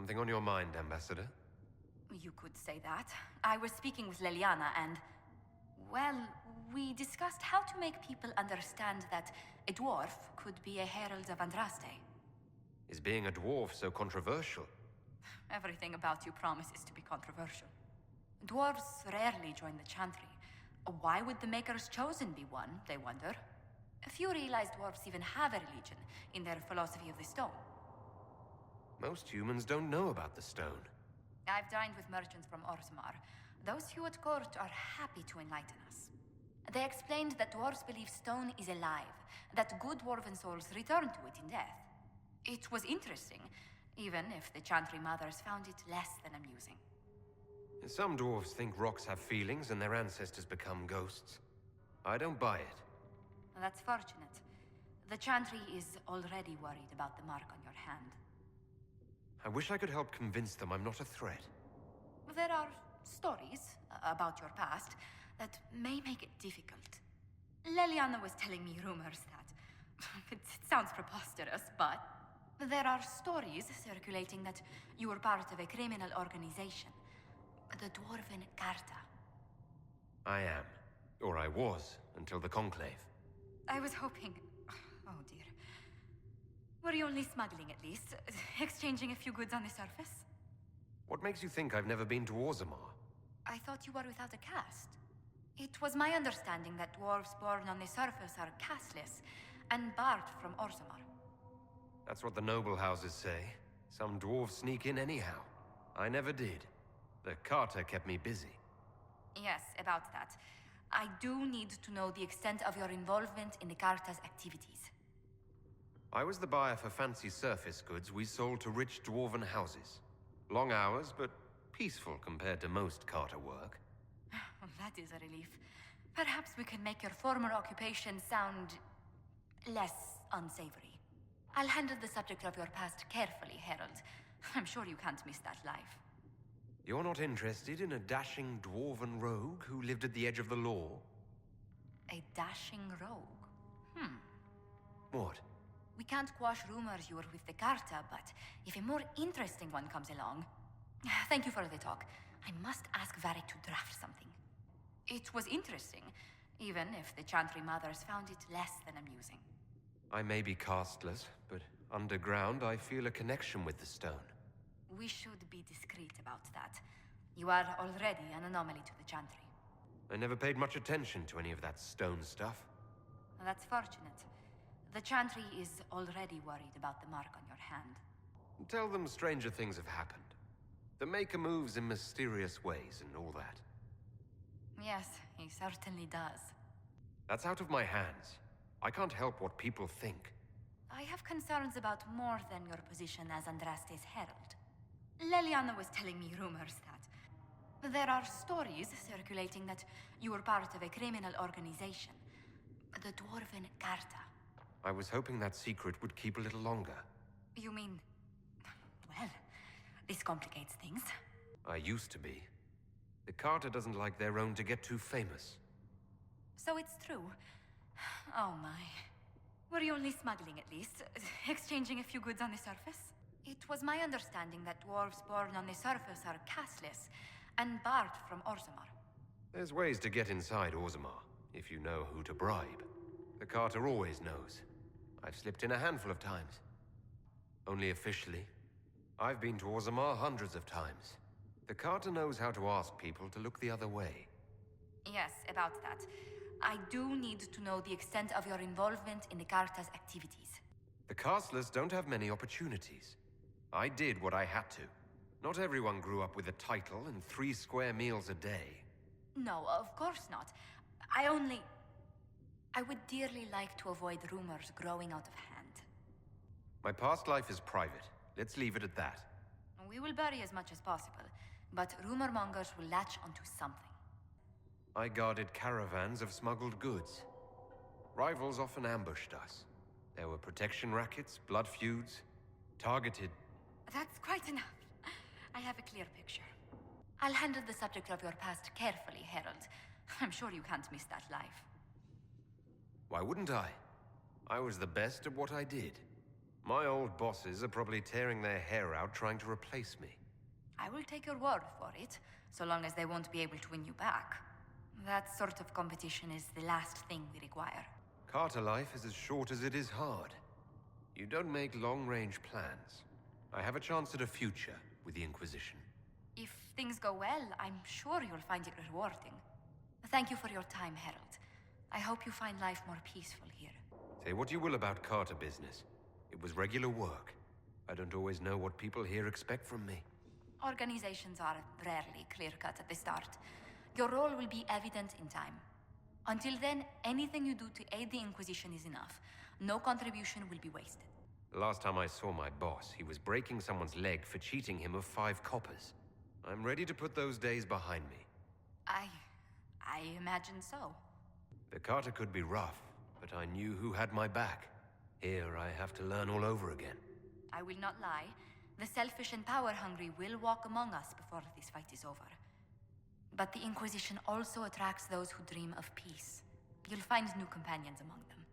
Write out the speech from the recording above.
Something on your mind, Ambassador? You could say that. I was speaking with Leliana and... well, we discussed how to make people understand that a dwarf could be a herald of Andraste. Is being a dwarf so controversial? Everything about you promises to be controversial. Dwarves rarely join the Chantry. Why would the Maker's Chosen be one, they wonder? Few realize dwarves even have a religion in their philosophy of the stone. Most humans don't know about the stone. I've dined with merchants from Orzammar. Those few at court are happy to enlighten us. They explained that dwarves believe stone is alive, that good dwarven souls return to it in death. It was interesting, even if the Chantry mothers found it less than amusing. Some dwarves think rocks have feelings and their ancestors become ghosts. I don't buy it. That's fortunate. The Chantry is already worried about the mark on your hand. I wish I could help convince them I'm not a threat. There are stories about your past that may make it difficult. Leliana was telling me rumors that... it sounds preposterous, but... there are stories circulating that you were part of a criminal organization. The Dwarven Carta. I am. Or I was, until the Conclave. I was hoping... oh dear. Were you only smuggling at least? Exchanging a few goods on the surface? What makes you think I've never been to Orzammar? I thought you were without a caste. It was my understanding that dwarves born on the surface are casteless and barred from Orzammar. That's what the noble houses say. Some dwarves sneak in anyhow. I never did. The Carter kept me busy. Yes, about that. I do need to know the extent of your involvement in the Carta's activities. I was the buyer for fancy surface goods we sold to rich dwarven houses. Long hours, but peaceful compared to most Carter work. That is a relief. Perhaps we can make your former occupation sound... less unsavory. I'll handle the subject of your past carefully, Herald. I'm sure you can't miss that life. You're not interested in a dashing dwarven rogue who lived at the edge of the law? A dashing rogue? What? We can't quash rumors you were with the Carta, but if a more interesting one comes along... Thank you for the talk. I must ask Varric to draft something. It was interesting, even if the Chantry mothers found it less than amusing. I may be casteless, but underground I feel a connection with the stone. We should be discreet about that. You are already an anomaly to the Chantry. I never paid much attention to any of that stone stuff. That's fortunate. The Chantry is already worried about the mark on your hand. Tell them stranger things have happened. The Maker moves in mysterious ways and all that. Yes, he certainly does. That's out of my hands. I can't help what people think. I have concerns about more than your position as Andraste's herald. Leliana was telling me rumors that... there are stories circulating that you were part of a criminal organization. The Dwarven Carta. I was hoping that secret would keep a little longer. You mean... well, this complicates things. I used to be. The Carter doesn't like their own to get too famous. So it's true. Oh my. Were you only smuggling at least? Exchanging a few goods on the surface? It was my understanding that dwarves born on the surface are casteless and barred from Orzammar. There's ways to get inside Orzammar, if you know who to bribe. The Carter always knows. I've slipped in a handful of times. Only officially. I've been to Orzammar hundreds of times. The Carter knows how to ask people to look the other way. Yes, about that. I do need to know the extent of your involvement in the Carta's activities. The castless don't have many opportunities. I did what I had to. Not everyone grew up with a title and 3 square meals a day. No, of course not. I would dearly like to avoid rumors growing out of hand. My past life is private. Let's leave it at that. We will bury as much as possible, but rumor mongers will latch onto something. I guarded caravans of smuggled goods. Rivals often ambushed us. There were protection rackets, blood feuds, targeted... That's quite enough. I have a clear picture. I'll handle the subject of your past carefully, Herald. I'm sure you can't miss that life. Why wouldn't I? I was the best at what I did. My old bosses are probably tearing their hair out trying to replace me. I will take your word for it, so long as they won't be able to win you back. That sort of competition is the last thing we require. Carter life is as short as it is hard. You don't make long-range plans. I have a chance at a future with the Inquisition. If things go well, I'm sure you'll find it rewarding. Thank you for your time, Herald. I hope you find life more peaceful here. Say what you will about Carter business. It was regular work. I don't always know what people here expect from me. Organizations are rarely clear-cut at the start. Your role will be evident in time. Until then, anything you do to aid the Inquisition is enough. No contribution will be wasted. Last time I saw my boss, he was breaking someone's leg for cheating him of 5 coppers. I'm ready to put those days behind me. I imagine so. The Carter could be rough, but I knew who had my back. Here I have to learn all over again. I will not lie. The selfish and power-hungry will walk among us before this fight is over. But the Inquisition also attracts those who dream of peace. You'll find new companions among them.